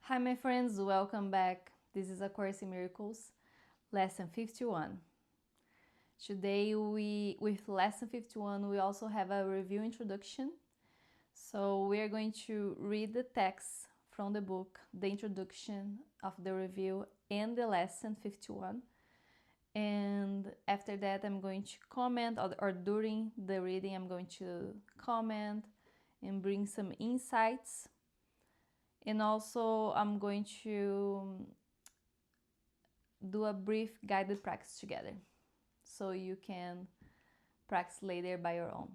Hi my friends, welcome back. This is A Course in Miracles, lesson 51. Today with lesson 51 we also have a review introduction. So we are going to read the text from the book, the introduction of the review and the lesson 51. And after that I'm going to comment, or during the reading I'm going to comment and bring some insights. And also I'm going to do a brief guided practice together so you can practice later by your own.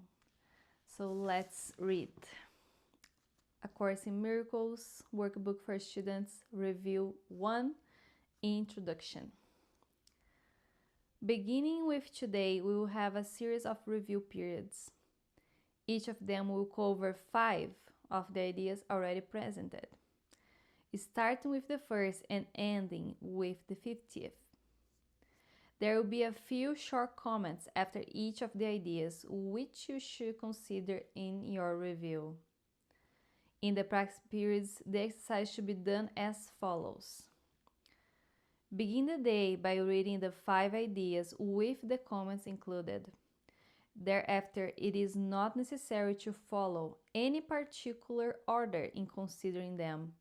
So let's read. A Course in Miracles, Workbook for Students, Review 1, Introduction. Beginning with today, we will have a series of review periods. Each of them will cover 5 of the ideas already presented, starting with the first and ending with the 50th. There will be a few short comments after each of the ideas which you should consider in your review. In the practice periods, the exercise should be done as follows. Begin the day by reading the 5 ideas with the comments included. Thereafter, it is not necessary to follow any particular order in considering them,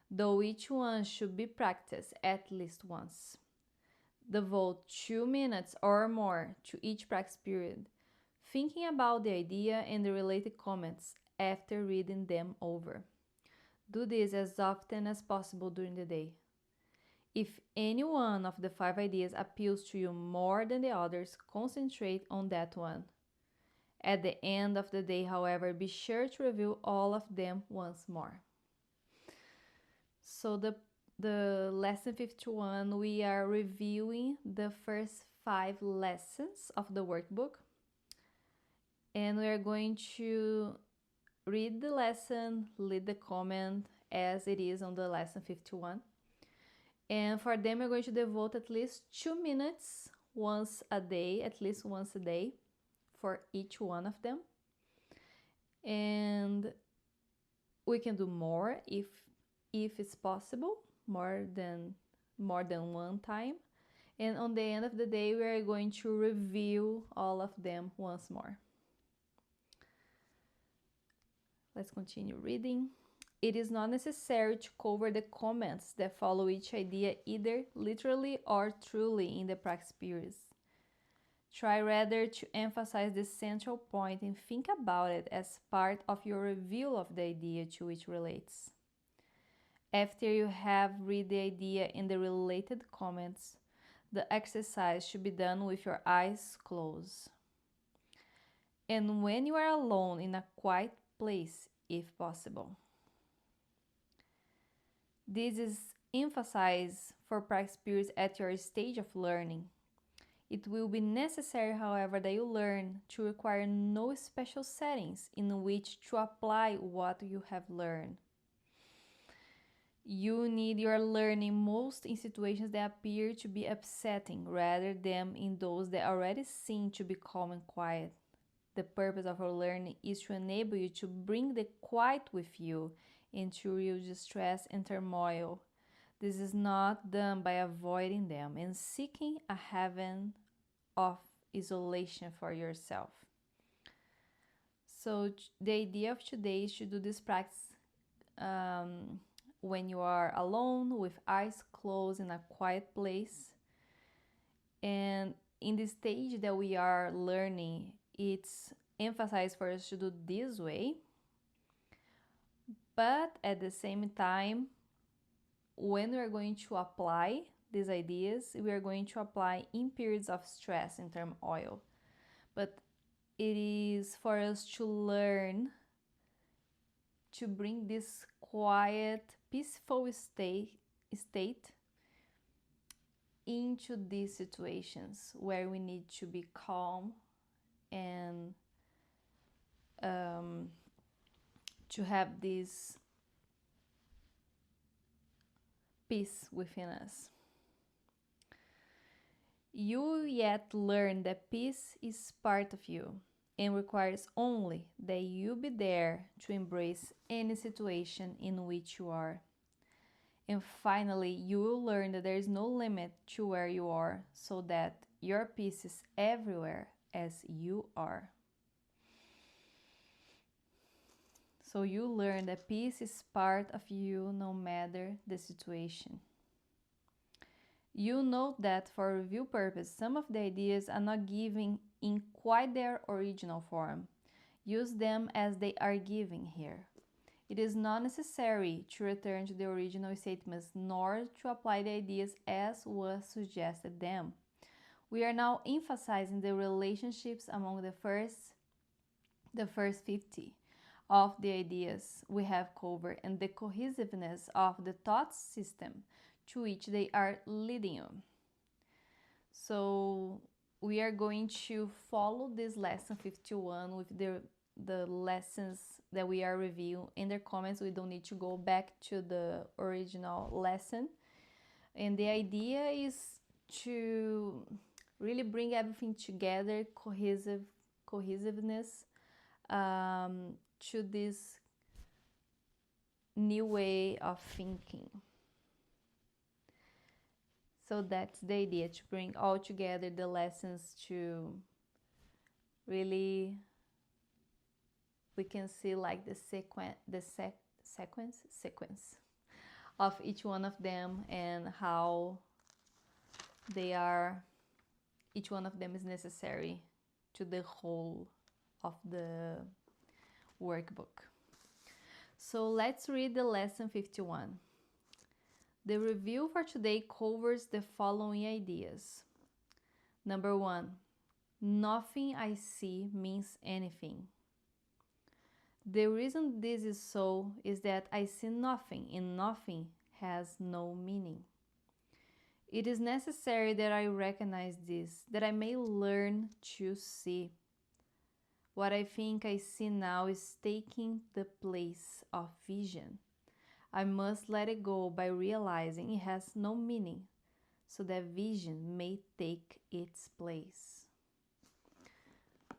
though each one should be practiced at least once. Devote 2 minutes or more to each practice period, thinking about the idea and the related comments after reading them over. Do this as often as possible during the day. If any one of the 5 ideas appeals to you more than the others, concentrate on that one. At the end of the day, however, be sure to review all of them once more. So the lesson 51, we are reviewing the first 5 lessons of the workbook. And we are going to read the lesson, read the comment as it is on the lesson 51. And for them, we're going to devote at least 2 minutes once a day, at least once a day, for each one of them. And we can do more if it's possible, more than one time. And on the end of the day, we are going to review all of them once more. Let's continue reading. It is not necessary to cover the comments that follow each idea either literally or truly in the practice periods. Try rather to emphasize the central point and think about it as part of your review of the idea to which relates. After you have read the idea and the related comments, the exercise should be done with your eyes closed. And when you are alone in a quiet place, if possible. This is emphasized for practice periods at your stage of learning. It will be necessary, however, that you learn to require no special settings in which to apply what you have learned. You need your learning most in situations that appear to be upsetting rather than in those that already seem to be calm and quiet. The purpose of your learning is to enable you to bring the quiet with you into real distress and turmoil. This is not done by avoiding them and seeking a heaven of isolation for yourself. So the idea of today is to do this practice when you are alone with eyes closed in a quiet place. And in the stage that we are learning, it's emphasized for us to do this way. But at the same time, when we are going to apply these ideas, we are going to apply in periods of stress and turmoil. But it is for us to learn to bring this quiet, peaceful state into these situations where we need to be calm and to have this peace within us. You will yet learn that peace is part of you and requires only that you be there to embrace any situation in which you are. And finally, you will learn that there is no limit to where you are, so that your peace is everywhere as you are. So you learn that peace is part of you no matter the situation. You note that for review purpose, some of the ideas are not given in quite their original form. Use them as they are given here. It is not necessary to return to the original statements nor to apply the ideas as was suggested them. We are now emphasizing the relationships among the first 50 of the ideas we have covered and the cohesiveness of the thought system to which they are leading you. So we are going to follow this lesson 51 with the lessons that we are reviewing in their comments. We don't need to go back to the original lesson. And the idea is to really bring everything together, cohesiveness, to this new way of thinking. So that's the idea, to bring all together the lessons to really, we can see like the sequence of each one of them and how they are, each one of them is necessary to the whole of the workbook. So let's read the lesson 51. The review for today covers the following ideas. Number 1, nothing I see means anything. The reason this is so is that I see nothing, and nothing has no meaning. It is necessary that I recognize this, that I may learn to see. What I think I see now is taking the place of vision. I must let it go by realizing it has no meaning, so that vision may take its place.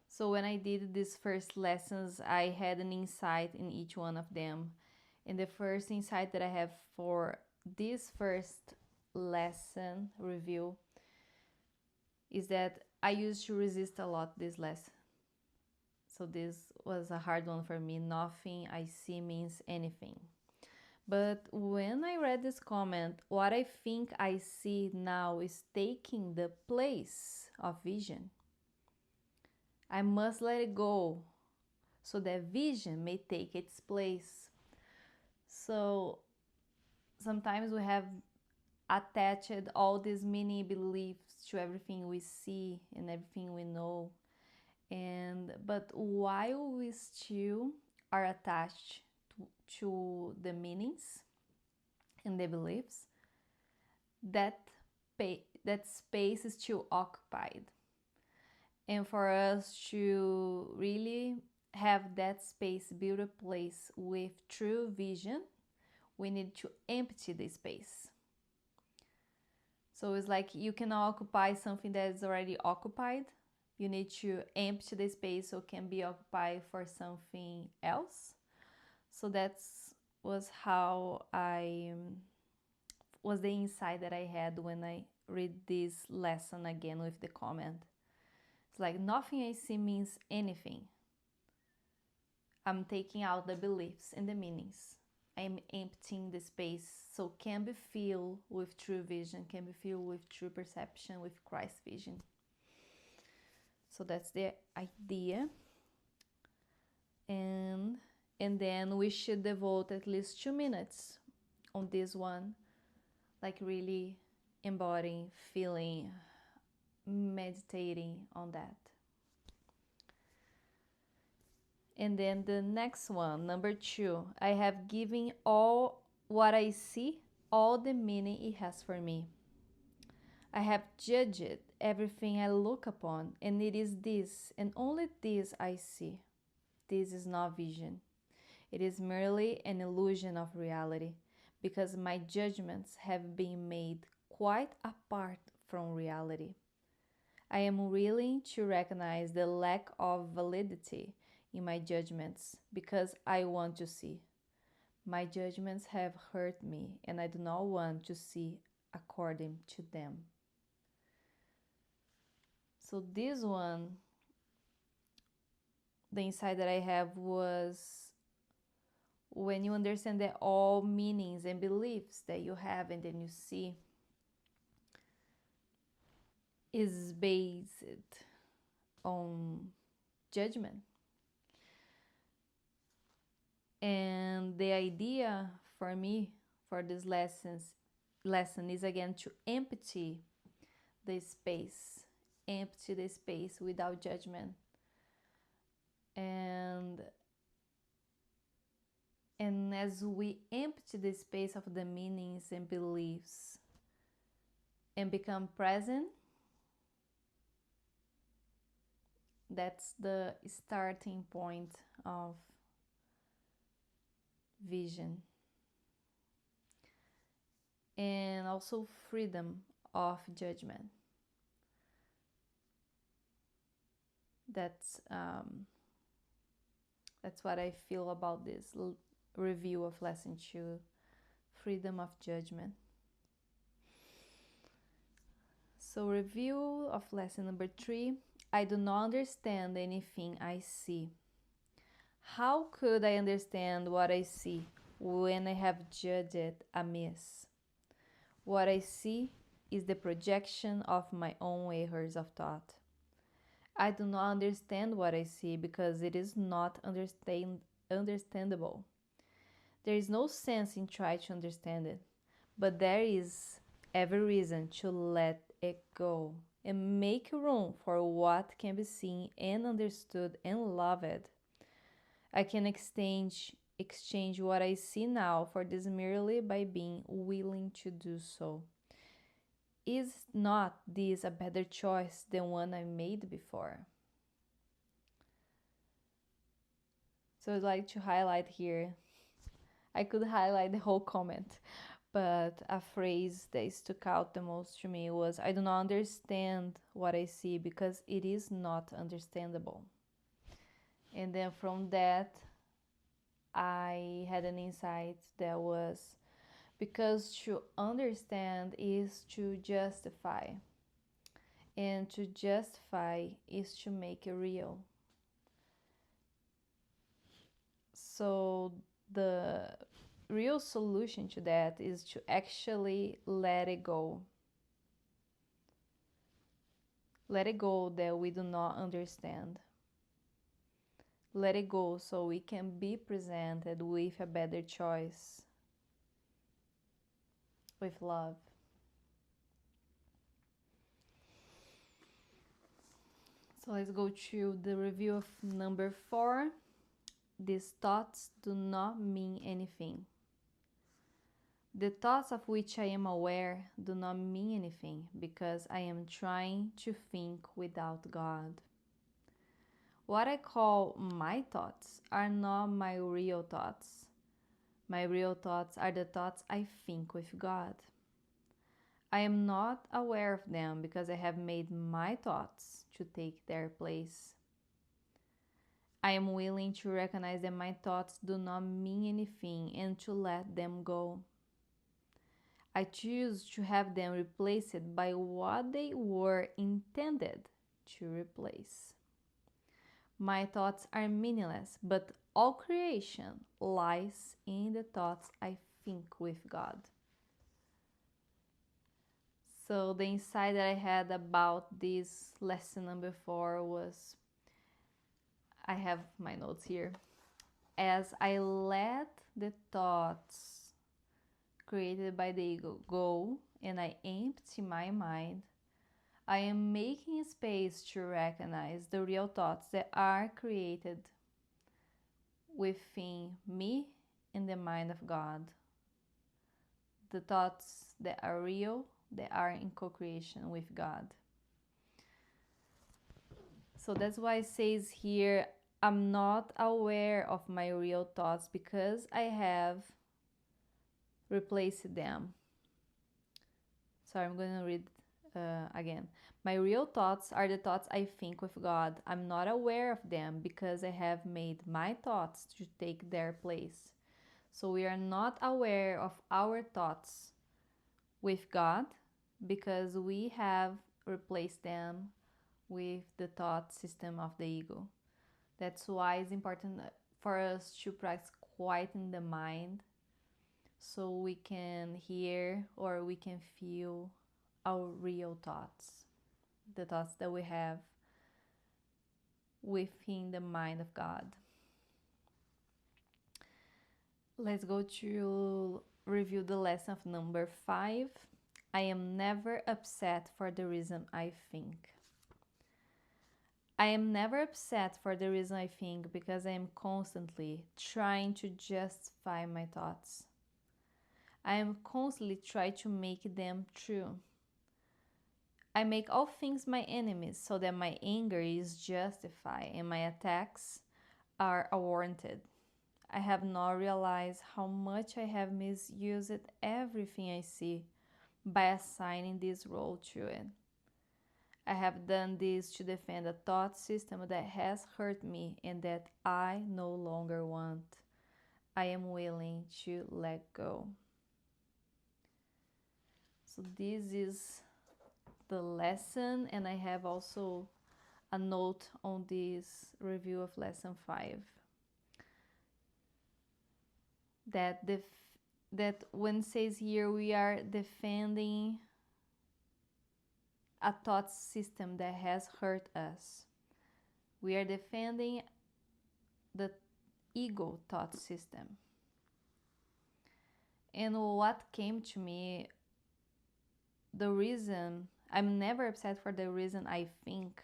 So when I did these first lessons, I had an insight in each one of them. And the first insight that I have for this first lesson review is that I used to resist a lot this lesson. So this was a hard one for me. Nothing I see means anything. But when I read this comment, what I think I see now is taking the place of vision. I must let it go so that vision may take its place. So sometimes we have attached all these mini beliefs to everything we see and everything we know. But while we still are attached to the meanings and the beliefs, that space is still occupied. And for us to really have that space build a place with true vision, we need to empty the space. So it's like you cannot occupy something that is already occupied. You need to empty the space so it can be occupied for something else. So that was how was the insight that I had when I read this lesson again with the comment. It's like nothing I see means anything. I'm taking out the beliefs and the meanings. I'm emptying the space so can be filled with true vision, can be filled with true perception, with Christ vision. So that's the idea. And then we should devote at least 2 minutes on this one, like really embodying, feeling, meditating on that. And then the next one, number 2, I have given all what I see, all the meaning it has for me. I have judged everything I look upon, and it is this, and only this I see. This is not vision. It is merely an illusion of reality, because my judgments have been made quite apart from reality. I am willing to recognize the lack of validity in my judgments because I want to see. My judgments have hurt me, and I do not want to see according to them. So this one, the insight that I have was when you understand that all meanings and beliefs that you have and then you see is based on judgment. And the idea for me for this lesson is again to empty the space without judgment. And as we empty the space of the meanings and beliefs and become present, that's the starting point of vision. And also freedom of judgment. That's what I feel about this review of lesson 2, freedom of judgment. So review of lesson number 3, I do not understand anything I see. How could I understand what I see when I have judged it amiss? What I see is the projection of my own errors of thought. I do not understand what I see because it is not understandable. There is no sense in trying to understand it, but there is every reason to let it go and make room for what can be seen and understood and loved. I can exchange what I see now for this merely by being willing to do so. Is not this a better choice than one I made before? So I'd like to highlight here, I could highlight the whole comment, but a phrase that stuck out the most to me was, I do not understand what I see because it is not understandable. And then from that, I had an insight that was, because to understand is to justify, and to justify is to make it real. So the real solution to that is to actually let it go. Let it go that we do not understand. Let it go so we can be presented with a better choice, with love. So let's go to the review of number 4. These thoughts do not mean anything. The thoughts of which I am aware do not mean anything because I am trying to think without God. What I call my thoughts are not my real thoughts. My real thoughts are the thoughts I think with God. I am not aware of them because I have made my thoughts to take their place. I am willing to recognize that my thoughts do not mean anything and to let them go. I choose to have them replaced by what they were intended to replace. My thoughts are meaningless, but all creation lies in the thoughts I think with God. So the insight that I had about this lesson number 4 was, I have my notes here. As I let the thoughts created by the ego go and I empty my mind, I am making space to recognize the real thoughts that are created within me in the mind of God. The thoughts that are real, that are in co-creation with God. So that's why it says here, I'm not aware of my real thoughts because I have replaced them. Sorry, I'm going to read again. My real thoughts are the thoughts I think with God. I'm not aware of them because I have made my thoughts to take their place. So we are not aware of our thoughts with God because we have replaced them with the thought system of the ego. That's why it's important for us to practice quieting the mind so we can hear or we can feel our real thoughts, the thoughts that we have within the mind of God. Let's go to review the lesson of number 5. I am never upset for the reason I think. I am never upset for the reason I think because I am constantly trying to justify my thoughts. I am constantly trying to make them true. I make all things my enemies so that my anger is justified and my attacks are warranted. I have not realized how much I have misused everything I see by assigning this role to it. I have done this to defend a thought system that has hurt me and that I no longer want. I am willing to let go. So this is the lesson, and I have also a note on this review of lesson 5 that when it says here we are defending a thought system that has hurt us. We are defending the ego thought system. And what came to me, the reason I'm never upset for the reason I think,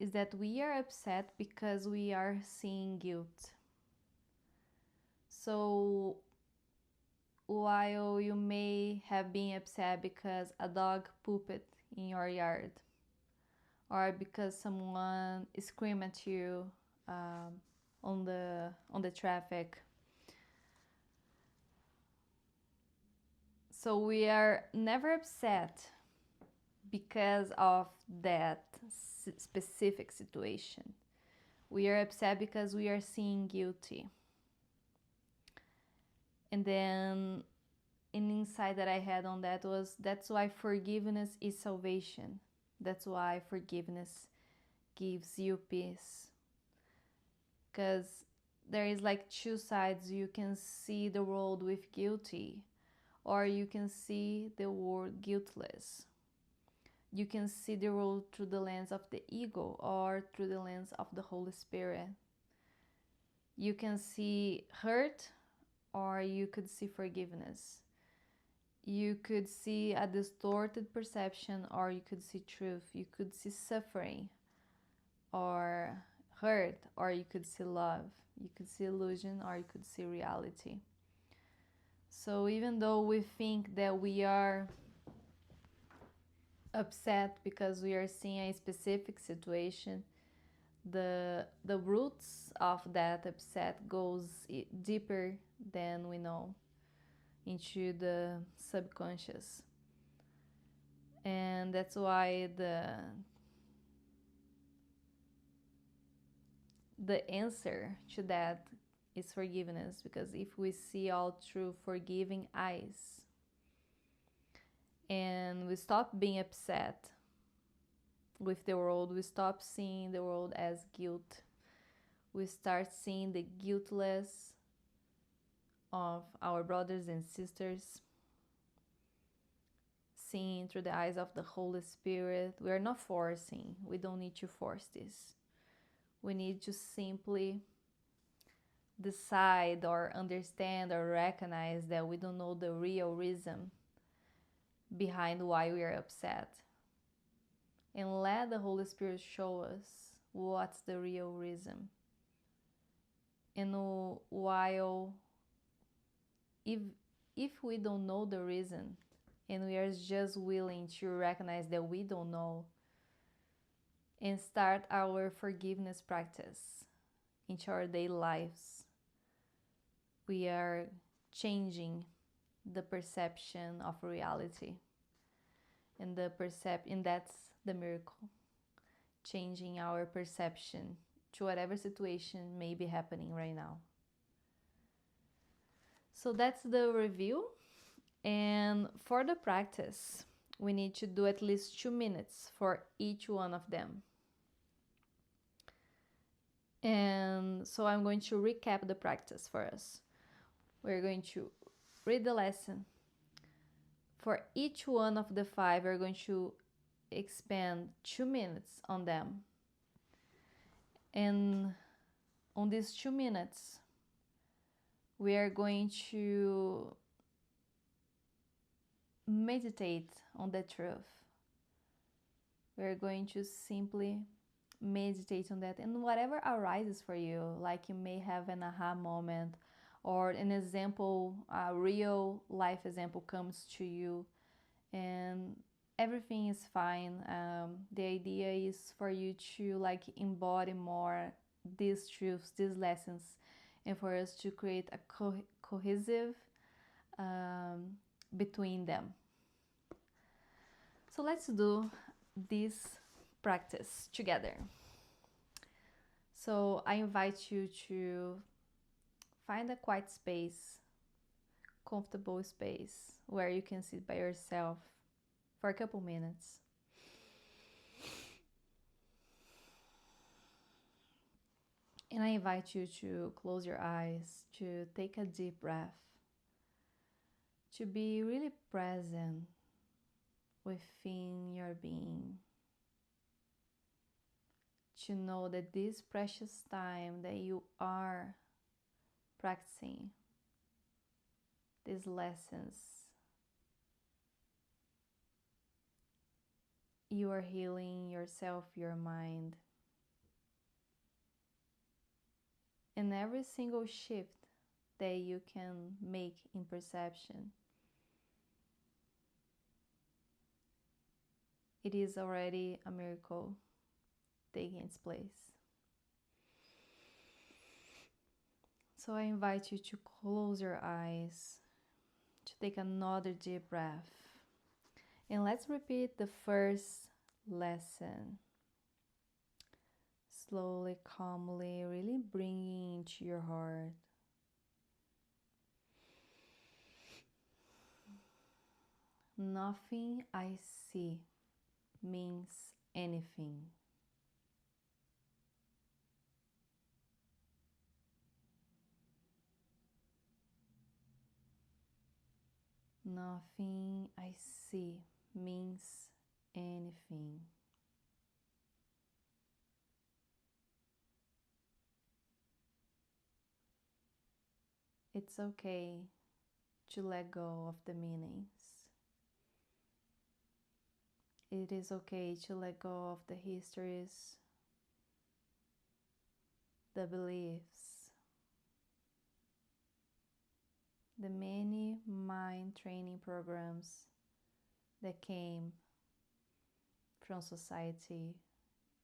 is that we are upset because we are seeing guilt. So while you may have been upset because a dog pooped in your yard, or because someone screamed at you on the traffic, so we are never upset because of that specific situation. We are upset because we are seeing guilty. And then an insight that I had on that was, that's why forgiveness is salvation. That's why forgiveness gives you peace. Because there is like two sides. You can see the world with guilty, or you can see the world guiltless. You can see the world through the lens of the ego or through the lens of the Holy Spirit. You can see hurt, or you could see forgiveness. You could see a distorted perception, or you could see truth. You could see suffering or hurt, or you could see love. You could see illusion, or you could see reality. So even though we think that we are upset because we are seeing a specific situation, the roots of that upset goes deeper than we know, into the subconscious. And that's why the answer to that is forgiveness, because if we see all through forgiving eyes and we stop being upset with the world, we stop seeing the world as guilt, we start seeing the guiltless of our brothers and sisters, seeing through the eyes of the Holy Spirit. We are not forcing. We don't need to force this. We need to simply decide or understand or recognize that we don't know the real reason behind why we are upset, and let the Holy Spirit show us what's the real reason. And while if we don't know the reason, and we are just willing to recognize that we don't know, and start our forgiveness practice into our daily lives, we are changing the perception of reality. And that's the miracle, changing our perception to whatever situation may be happening right now. So that's the review. And for the practice, we need to do at least 2 minutes for each one of them. And so I'm going to recap the practice for us. We're going to read the lesson. For each one of the 5, we're going to expend 2 minutes on them. And on these 2 minutes, we are going to meditate on the truth. We're going to simply meditate on that, and whatever arises for you, like you may have an aha moment or an example, a real life example comes to you, and everything is fine. The idea is for you to like embody more these truths, these lessons, and for us to create a cohesive between them. So let's do this practice together. So I invite you to find a quiet space, comfortable space where you can sit by yourself for a couple minutes. And I invite you to close your eyes, to take a deep breath, to be really present within your being, to know that this precious time that you are practicing these lessons, you are healing yourself, your mind, and every single shift that you can make in perception, it is already a miracle taking its place. So I invite you to close your eyes, to take another deep breath, and let's repeat the first lesson. Slowly, calmly, really bringing into your heart. Nothing I see means anything. Nothing I see means anything. It's okay to let go of the meanings. It is okay to let go of the histories, the beliefs, the many mind training programs that came from society,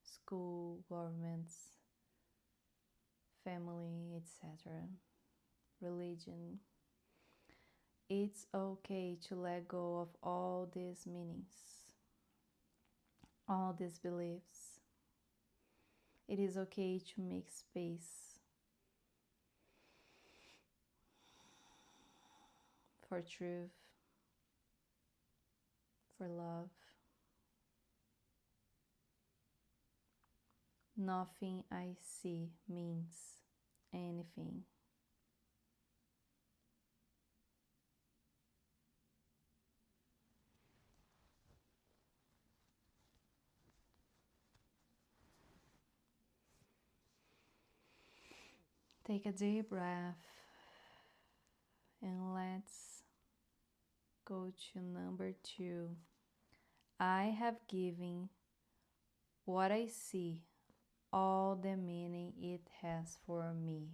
school, governments, family, etc., religion. It's okay to let go of all these meanings, all these beliefs. It is okay to make space for truth, for love. Nothing I see means anything. Take a deep breath and let's go to number 2. I have given what I see all the meaning it has for me.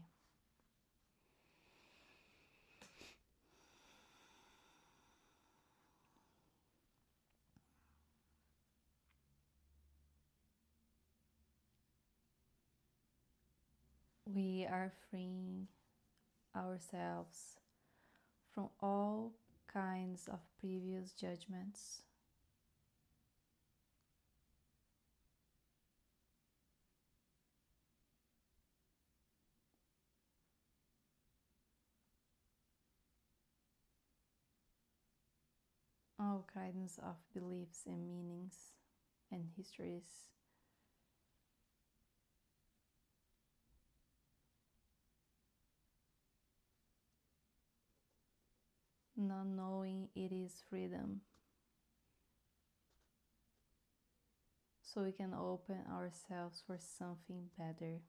We are freeing ourselves from all kinds of previous judgments. all kinds of beliefs and meanings and histories. Not knowing it is freedom. So we can open ourselves for something better.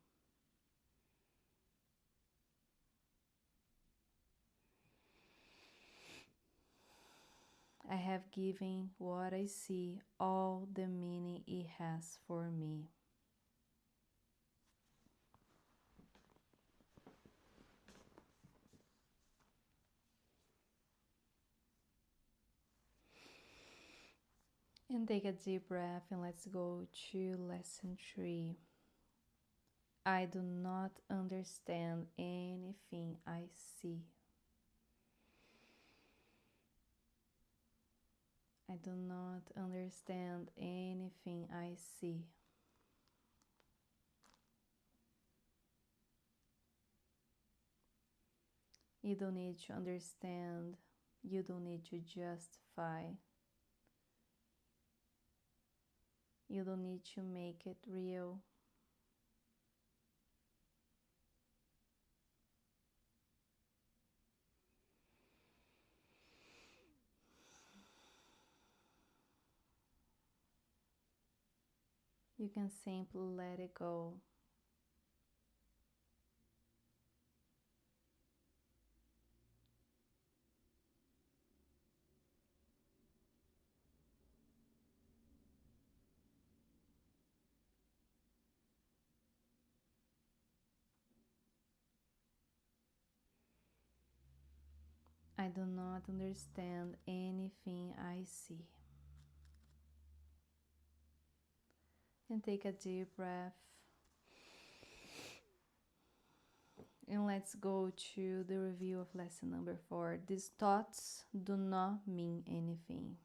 I have given what I see all the meaning it has for me. And take a deep breath and let's go to lesson 3. I do not understand anything I see. I do not understand anything I see. You don't need to understand. You don't need to justify. You don't need to make it real. You can simply let it go. I do not understand anything I see. And take a deep breath. And let's go to the review of lesson number 4. These thoughts do not mean anything.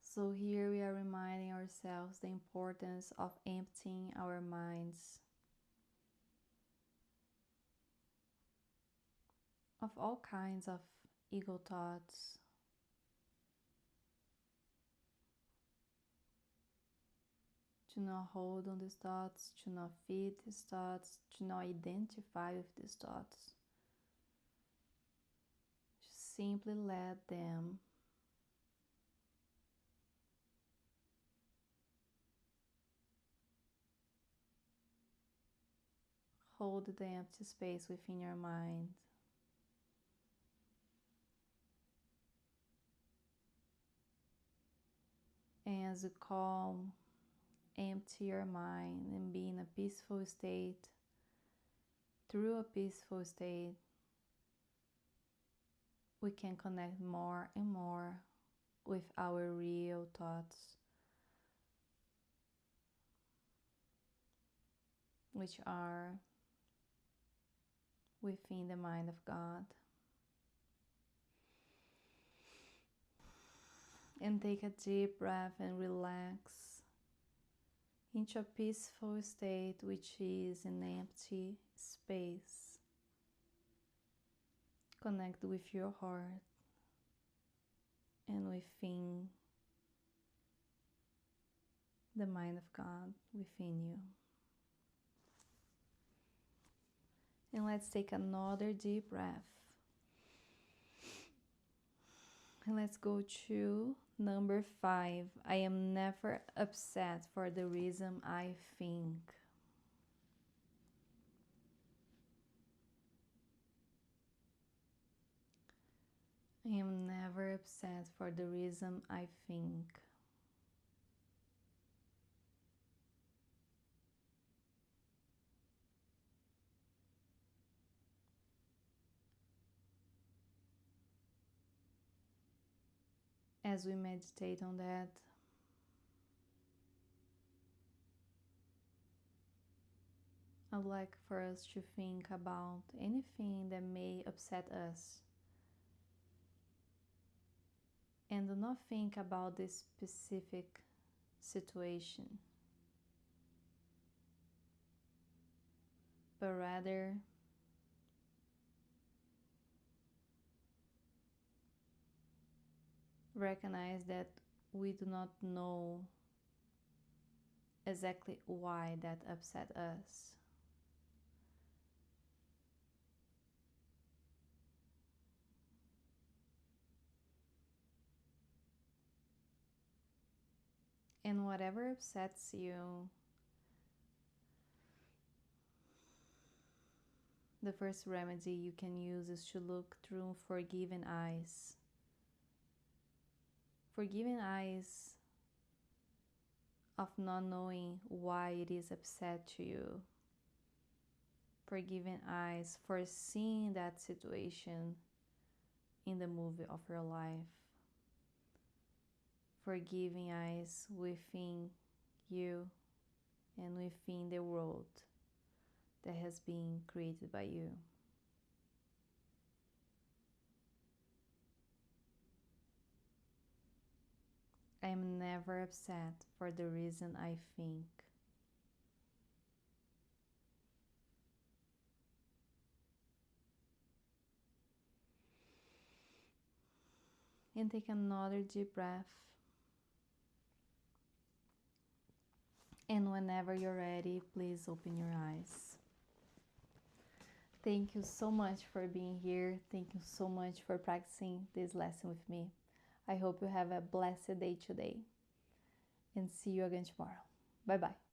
So here we are reminding ourselves the importance of emptying our minds of all kinds of ego thoughts, to not hold on these thoughts, to not feed these thoughts, to not identify with these thoughts. Just simply let them hold the empty space within your mind. And as you calm, empty your mind and be in a peaceful state, through a peaceful state, we can connect more and more with our real thoughts, which are within the mind of God. And take a deep breath and relax into a peaceful state, which is an empty space. Connect with your heart and within the mind of God within you. And let's take another deep breath. And let's go to number 5. I am never upset for the reason I think. I am never upset for the reason I think. As we meditate on that, I would like for us to think about anything that may upset us. And do not think about this specific situation, but rather recognize that we do not know exactly why that upset us. And whatever upsets you, the first remedy you can use is to look through forgiving eyes. Forgiving eyes of not knowing why it is upset to you. Forgiving eyes for seeing that situation in the movie of your life. Forgiving eyes within you and within the world that has been created by you. I am never upset for the reason I think. And take another deep breath. And whenever you're ready, please open your eyes. Thank you so much for being here. Thank you so much for practicing this lesson with me. I hope you have a blessed day today. And see you again tomorrow. Bye bye.